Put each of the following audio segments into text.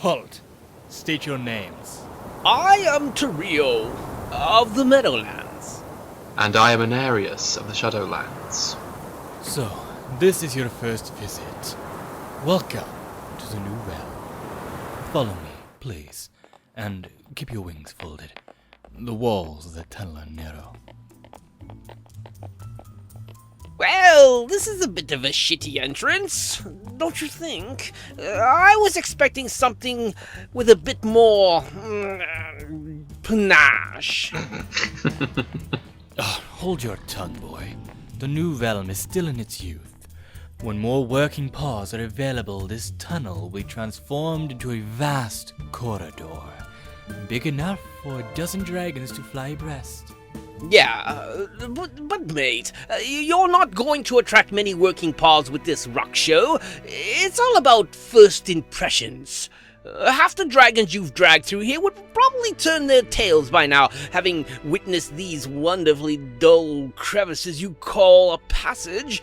Halt! State your names. I am Tyrio of the Meadowlands. And I am Onarius of the Shadowlands. So, this is your first visit. Welcome to the new realm. Follow me, please, and keep your wings folded. The walls of the tunnel are narrow. Well, this is a bit of a shitty entrance, don't you think? I was expecting something with a bit more panache. Hold your tongue, boy. The new realm is still in its youth. When more working paws are available, this tunnel will be transformed into a vast corridor, big enough for a dozen dragons to fly abreast. Yeah, but mate, you're not going to attract many working paws with this rock show. It's all about first impressions. Half the dragons you've dragged through here would probably turn their tails by now, having witnessed these wonderfully dull crevices you call a passage.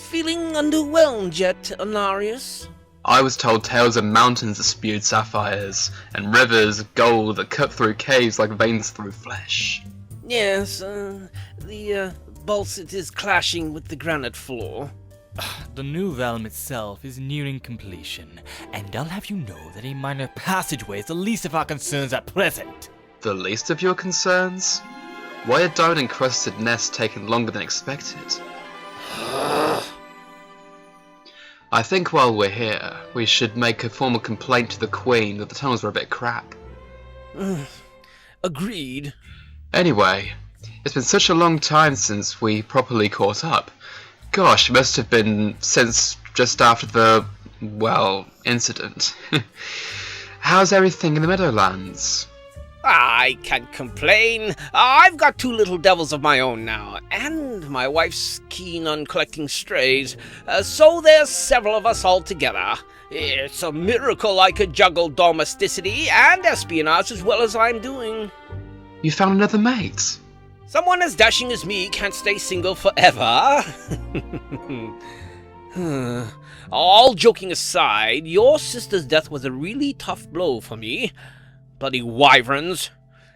Feeling underwhelmed yet, Onarius? I was told tales of mountains that spewed sapphires, and rivers of gold that cut through caves like veins through flesh. Yes, the basalt is clashing with the granite floor. The new realm itself is nearing completion, and I'll have you know that a minor passageway is the least of our concerns at present. The least of your concerns? Why are diamond-encrusted nests taking longer than expected? I think while we're here, we should make a formal complaint to the Queen that the tunnels are a bit crap. Agreed. Anyway, it's been such a long time since we properly caught up. Gosh, it must have been since just after the, well, incident. How's everything in the Meadowlands? I can't complain. I've got 2 little devils of my own now, and my wife's keen on collecting strays, so there's several of us all together. It's a miracle I could juggle domesticity and espionage as well as I'm doing. You found another mate? Someone as dashing as me can't stay single forever. All joking aside, your sister's death was a really tough blow for me. Bloody wyverns.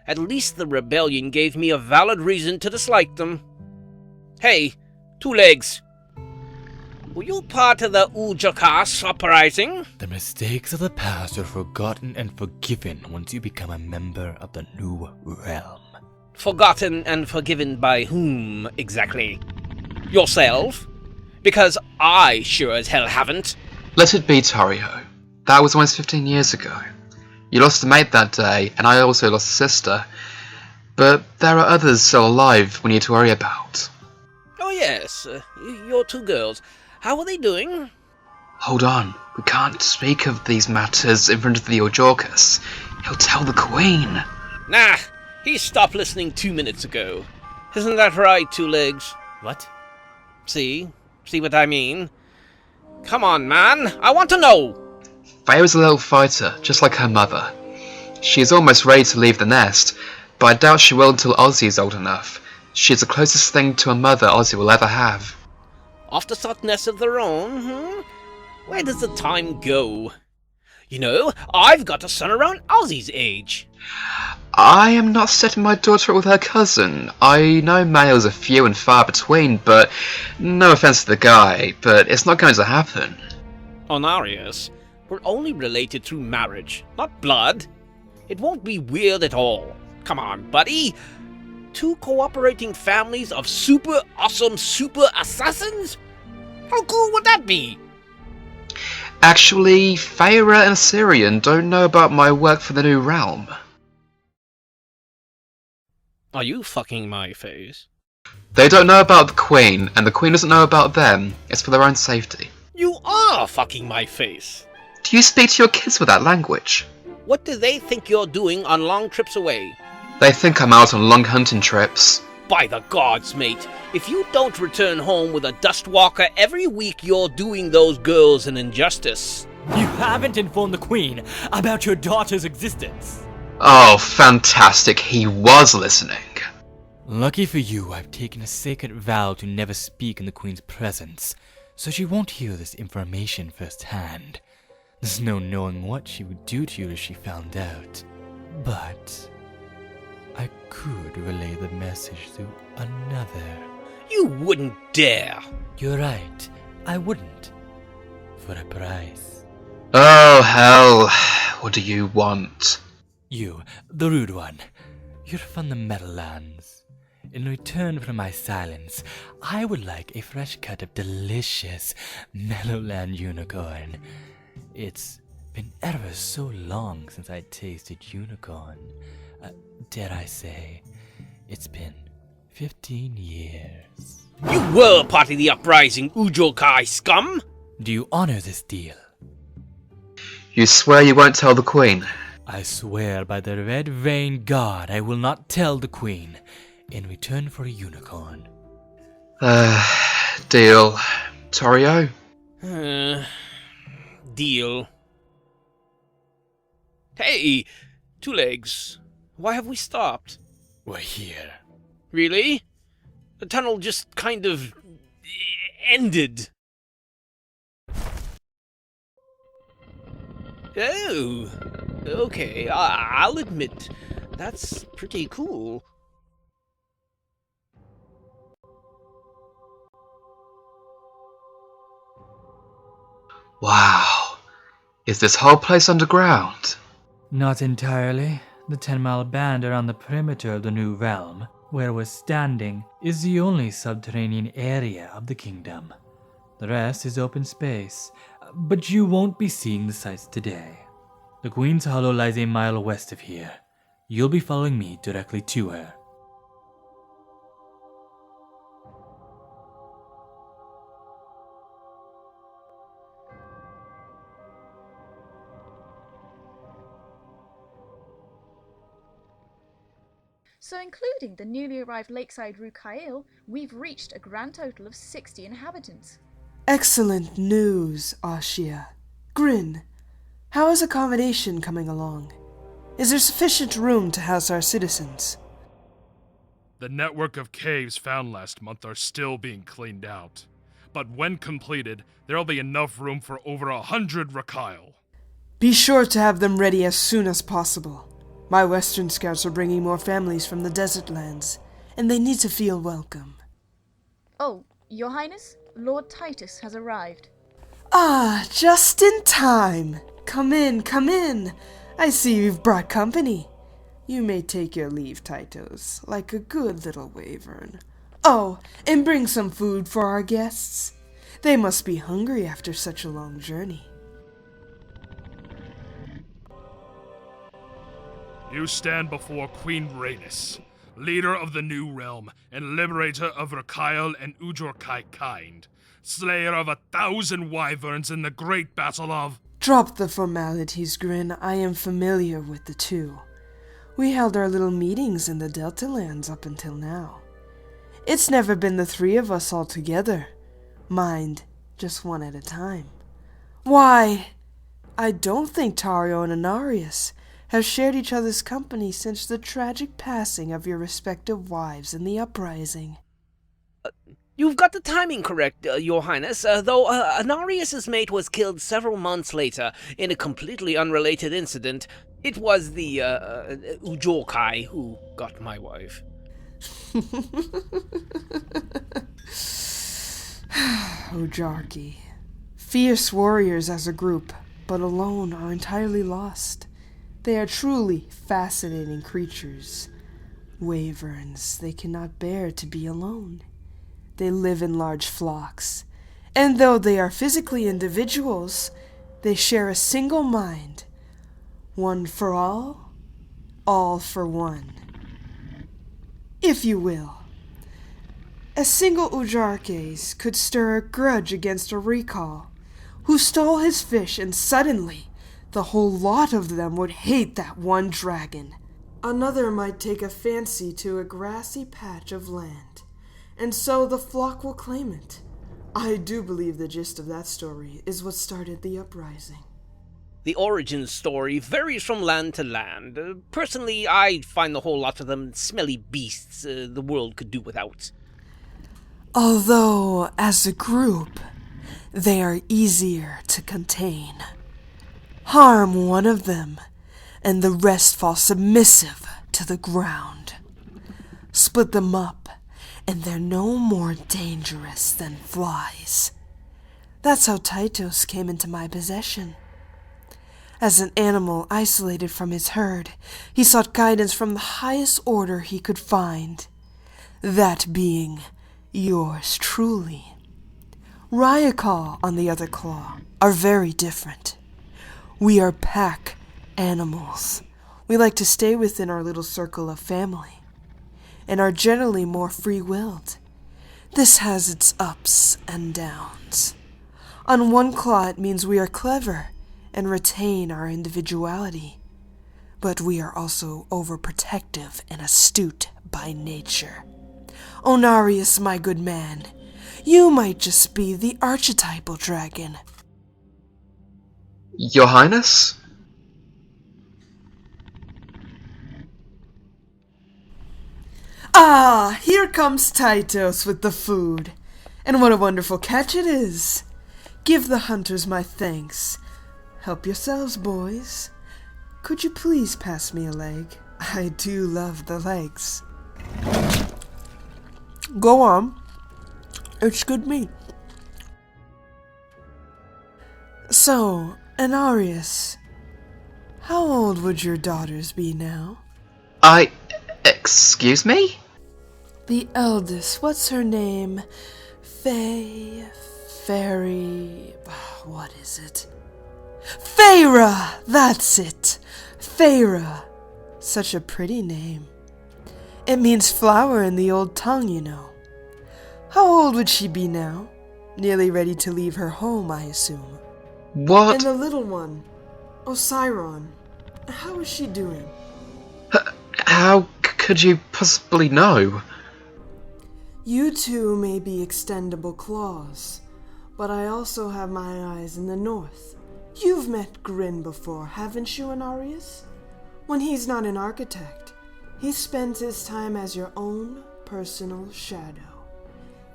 At least the rebellion gave me a valid reason to dislike them. Hey, 2 legs. Were you part of the Ujakas uprising? The mistakes of the past are forgotten and forgiven once you become a member of the new realm. Forgotten and forgiven by whom, exactly? Yourself? Because I sure as hell haven't. Let it be, Tyrio. That was almost 15 years ago. You lost a mate that day, and I also lost a sister. But there are others still alive we need to worry about. Oh yes, your 2 girls. How are they doing? Hold on, we can't speak of these matters in front of the Ojorkas. He'll tell the Queen. Nah, he stopped listening 2 minutes ago. Isn't that right, 2 legs? What? See what I mean? Come on, man, I want to know! Feyra's a little fighter, just like her mother. She is almost ready to leave the nest, but I doubt she will until Ozzy is old enough. She is the closest thing to a mother Ozzy will ever have. Off to start nests of their own, Where does the time go? You know, I've got a son around Ozzy's age. I am not setting my daughter up with her cousin. I know males are few and far between, but no offense to the guy, but it's not going to happen. Onarius, we're only related through marriage, not blood. It won't be weird at all. Come on, buddy. 2 cooperating families of super awesome super assassins? How cool would that be? Actually, Feyra and Osyrion don't know about my work for the new realm. Are you fucking my face? They don't know about the Queen, and the Queen doesn't know about them. It's for their own safety. You are fucking my face. Do you speak to your kids with that language? What do they think you're doing on long trips away? They think I'm out on long hunting trips. By the gods, mate, if you don't return home with a dustwalker every week, you're doing those girls an injustice. You haven't informed the Queen about your daughter's existence. Oh, fantastic, he was listening. Lucky for you, I've taken a sacred vow to never speak in the Queen's presence, so she won't hear this information firsthand. There's no knowing what she would do to you if she found out. But I could relay the message through another. You wouldn't dare! You're right, I wouldn't. For a price. Oh, hell. What do you want? You, the rude one. You're from the Meadowlands. In return for my silence, I would like a fresh cut of delicious Meadowland unicorn. It's been ever so long since I tasted unicorn. Dare I say, it's been 15 years. You were part of the uprising, Ujokai scum! Do you honor this deal? You swear you won't tell the Queen? I swear by the Red Vein God I will not tell the Queen, in return for a unicorn. Deal. Torio? Deal. Hey, Two Legs. Why have we stopped? We're here. Really? The tunnel just kind of ended. Oh, okay, I'll admit, that's pretty cool. Wow. Is this whole place underground? Not entirely. The 10-mile band around the perimeter of the new realm, where we're standing, is the only subterranean area of the kingdom. The rest is open space, but you won't be seeing the sights today. The Queen's Hollow lies a mile west of here. You'll be following me directly to her. So including the newly arrived lakeside Rukail, we've reached a grand total of 60 inhabitants. Excellent news, Ashia. Grin, how is accommodation coming along? Is there sufficient room to house our citizens? The network of caves found last month are still being cleaned out. But when completed, there'll be enough room for over 100 Rukail. Be sure to have them ready as soon as possible. My western scouts are bringing more families from the desert lands, and they need to feel welcome. Oh, Your Highness, Lord Titus has arrived. Ah, just in time. Come in, come in. I see you've brought company. You may take your leave, Titus, like a good little wyvern. Oh, and bring some food for our guests. They must be hungry after such a long journey. You stand before Queen Rus, leader of the New Realm and liberator of Rukail and Ujorkai kind, slayer of 1,000 wyverns in the great battle of... Drop the formalities, Grin. I am familiar with the two. We held our little meetings in the Delta lands up until now. It's never been the three of us all together. Mind, just one at a time. Why, I don't think Tario and Onarius have shared each other's company since the tragic passing of your respective wives in the uprising. You've got the timing correct, Your Highness, though Onarius's mate was killed several months later in a completely unrelated incident. It was the Ujokai who got my wife. Ojarki. Fierce warriors as a group, but alone are entirely lost. They are truly fascinating creatures. Wyverns, they cannot bear to be alone. They live in large flocks, and though they are physically individuals, they share a single mind. One for all for one. If you will. A single Ujarkes could stir a grudge against a recall, who stole his fish, and suddenly the whole lot of them would hate that one dragon. Another might take a fancy to a grassy patch of land, and so the flock will claim it. I do believe the gist of that story is what started the uprising. The origin story varies from land to land. Personally, I find the whole lot of them smelly beasts the world could do without. Although, as a group, they are easier to contain. Harm one of them, and the rest fall submissive to the ground. Split them up, and they're no more dangerous than flies. That's how Tytos came into my possession. As an animal isolated from his herd, he sought guidance from the highest order he could find, that being yours truly. Ryakal, on the other claw, are very different. We are pack animals. We like to stay within our little circle of family, and are generally more free-willed. This has its ups and downs. On one claw it means we are clever and retain our individuality, but we are also overprotective and astute by nature. Onarius, my good man, you might just be the archetypal dragon. Your Highness? Ah, here comes Tytos with the food. And what a wonderful catch it is. Give the hunters my thanks. Help yourselves, boys. Could you please pass me a leg? I do love the legs. Go on. It's good meat. So, Onarius, how old would your daughters be now? Excuse me? The eldest, what's her name? What is it? Feyra! That's it! Feyra. Such a pretty name. It means flower in the old tongue, you know. How old would she be now? Nearly ready to leave her home, I assume. What? And the little one, Osyrion, how is she doing? How could you possibly know? You two may be extendable claws, but I also have my eyes in the north. You've met Grin before, haven't you, Onarius? When he's not an architect, he spends his time as your own personal shadow.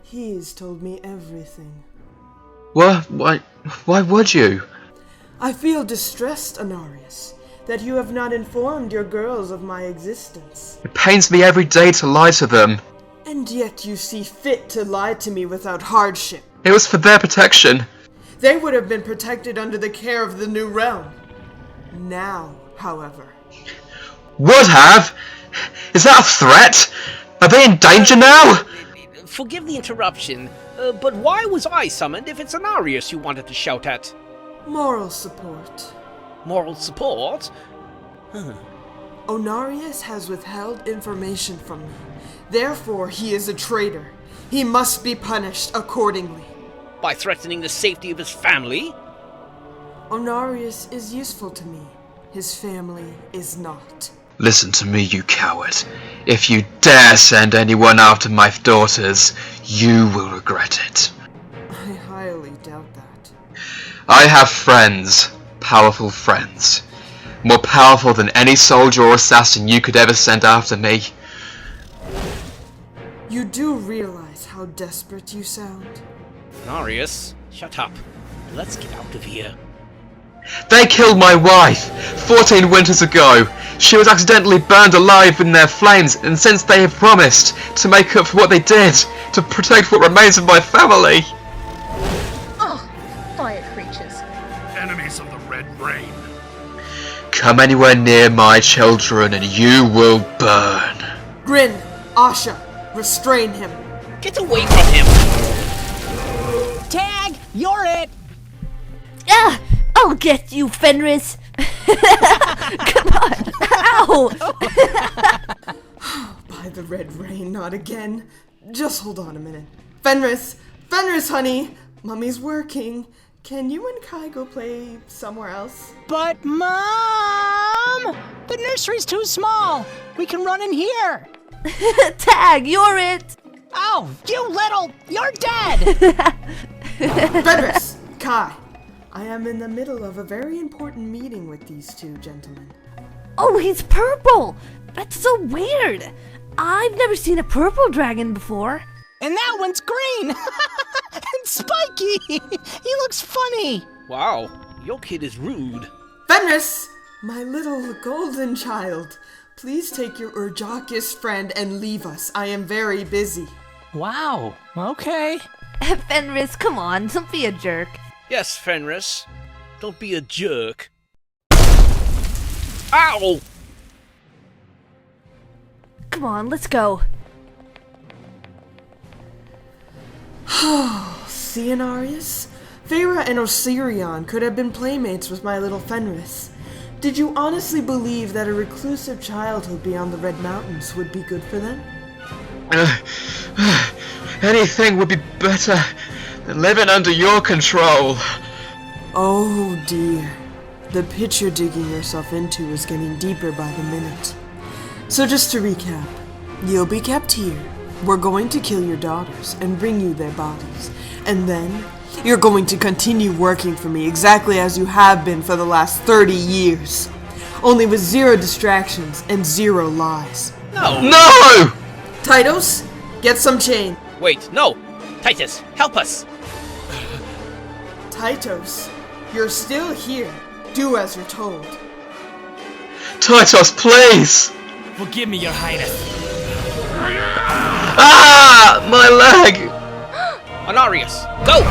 He's told me everything. Why would you? I feel distressed, Onarius, that you have not informed your girls of my existence. It pains me every day to lie to them. And yet you see fit to lie to me without hardship. It was for their protection. They would have been protected under the care of the new realm. Now, however... Would have? Is that a threat? Are they in danger now? Forgive the interruption, but why was I summoned if it's Onarius you wanted to shout at? Moral support. Moral support? Onarius has withheld information from me. Therefore, he is a traitor. He must be punished accordingly. By threatening the safety of his family? Onarius is useful to me. His family is not. Listen to me, you coward. If you dare send anyone after my daughters, you will regret it. I highly doubt that. I have friends. Powerful friends. More powerful than any soldier or assassin you could ever send after me. You do realize how desperate you sound? Onarius, shut up. Let's get out of here. They killed my wife 14 winters ago. She was accidentally burned alive in their flames, and since they have promised to make up for what they did, to protect what remains of my family. Oh, fire creatures. Enemies of the Red Rain. Come anywhere near my children and you will burn. Grin, Asha, restrain him. Get away from him! Tag, you're it! Ah! I'll get you, Fenris! Come on! Ow! By the Red Rain, not again. Just hold on a minute. Fenris! Fenris, honey! Mummy's working. Can you and Kai go play somewhere else? But, Mom! The nursery's too small! We can run in here! Tag, you're it! Oh, you little... You're dead! Fenris! Kai! I am in the middle of a very important meeting with these two gentlemen. Oh, he's purple! That's so weird! I've never seen a purple dragon before. And that one's green! And spiky! He looks funny! Wow, your kid is rude. Fenris! My little golden child. Please take your Urjakis friend and leave us. I am very busy. Wow, okay. Fenris, come on, don't be a jerk. Yes, Fenris. Don't be a jerk. Ow! Come on, let's go. See, Onarius? Feyra and Osyrion could have been playmates with my little Fenris. Did you honestly believe that a reclusive childhood beyond the Red Mountains would be good for them? Anything would be better than living under your control. Oh dear. The pit you're digging yourself into is getting deeper by the minute. So just to recap, you'll be kept here. We're going to kill your daughters and bring you their bodies. And then, you're going to continue working for me exactly as you have been for the last 30 years. Only with 0 distractions and 0 lies. No! No! Titus, get some chain. Wait, no! Titus, help us! Titus, you're still here. Do as you're told. Titus, please! Forgive me, Your Highness. Ah! My leg! Onarius, go!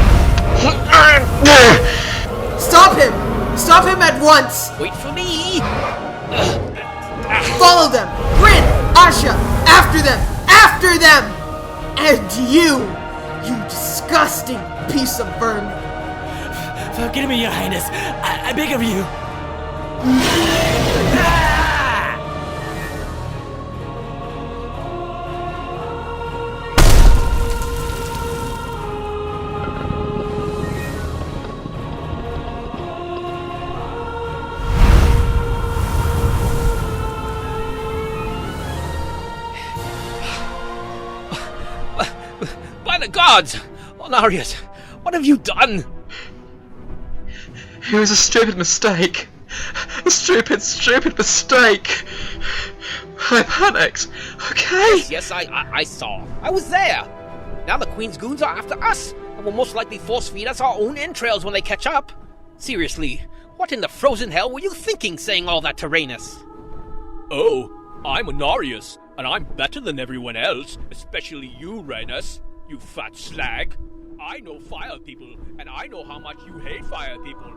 Stop him! Stop him at once! Wait for me! Follow them! Grin! Asha! After them! After them! And you disgusting piece of vermin! Forgive me, Your Highness. I beg of you. By the gods! Onarius, what have you done? It was a stupid mistake. A stupid mistake. I panicked. Okay? Yes, I saw. I was there. Now the Queen's goons are after us, and will most likely force feed us our own entrails when they catch up. Seriously, what in the frozen hell were you thinking saying all that to Rhaenys? Oh, I'm Onarius, and I'm better than everyone else, especially you, Rhaenys, you fat slag. I know fire people, and I know how much you hate fire people.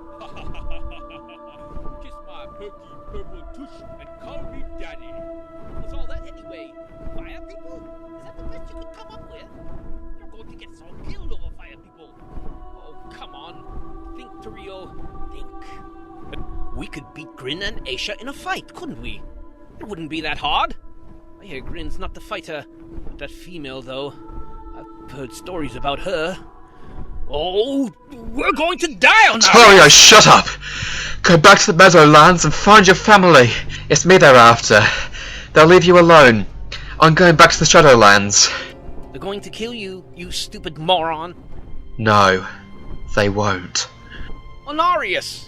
Kiss my perky purple tush and call me daddy. What's all that anyway? Fire people? Is that the best you could come up with? You're going to get so killed over fire people. Oh, come on. Think, Tyrael. Think. We could beat Grin and Aisha in a fight, couldn't we? It wouldn't be that hard. I hear Grin's not the fighter. But that female, though. I've heard stories about her. Oh, we're going to die on that! Tyrael, shut up! Go back to the Meadowlands and find your family. It's me they're after. They'll leave you alone. I'm going back to the Shadowlands. They're going to kill you, you stupid moron. No, they won't. Onarius!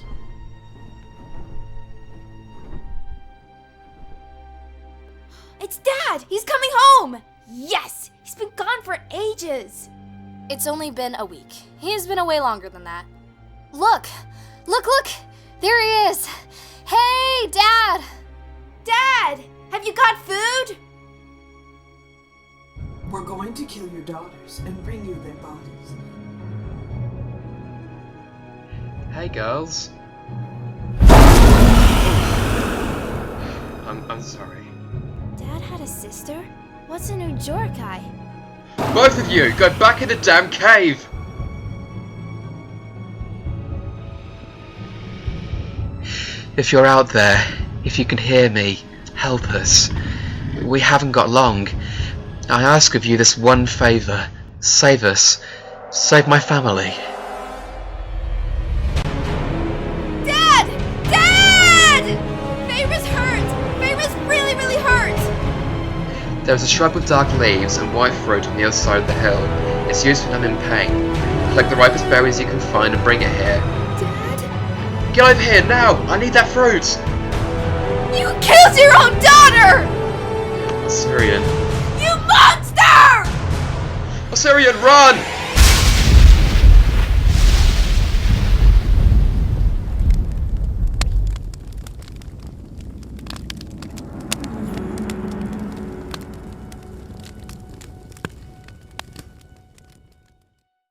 It's Dad! He's coming home! Yes! He's been gone for ages! It's only been a week. He has been away longer than that. Look! Look, look! There he is! Hey, Dad! Dad! Have you got food? We're going to kill your daughters and bring you their bodies. Hey, girls. I'm sorry. Dad had a sister? What's a new Jorkai? Both of you, go back in the damn cave! If you're out there, if you can hear me, help us. We haven't got long. I ask of you this one favour. Save us. Save my family. Dad! Dad! Feyra's hurt! Feyra's really, really hurt! There's a shrub with dark leaves and white fruit on the other side of the hill. It's used when I'm in pain. Collect the ripest berries you can find and bring it here. Dad? Get over here now! I need that fruit! You killed your own daughter! Osyrion. You monster! Osyrion, run!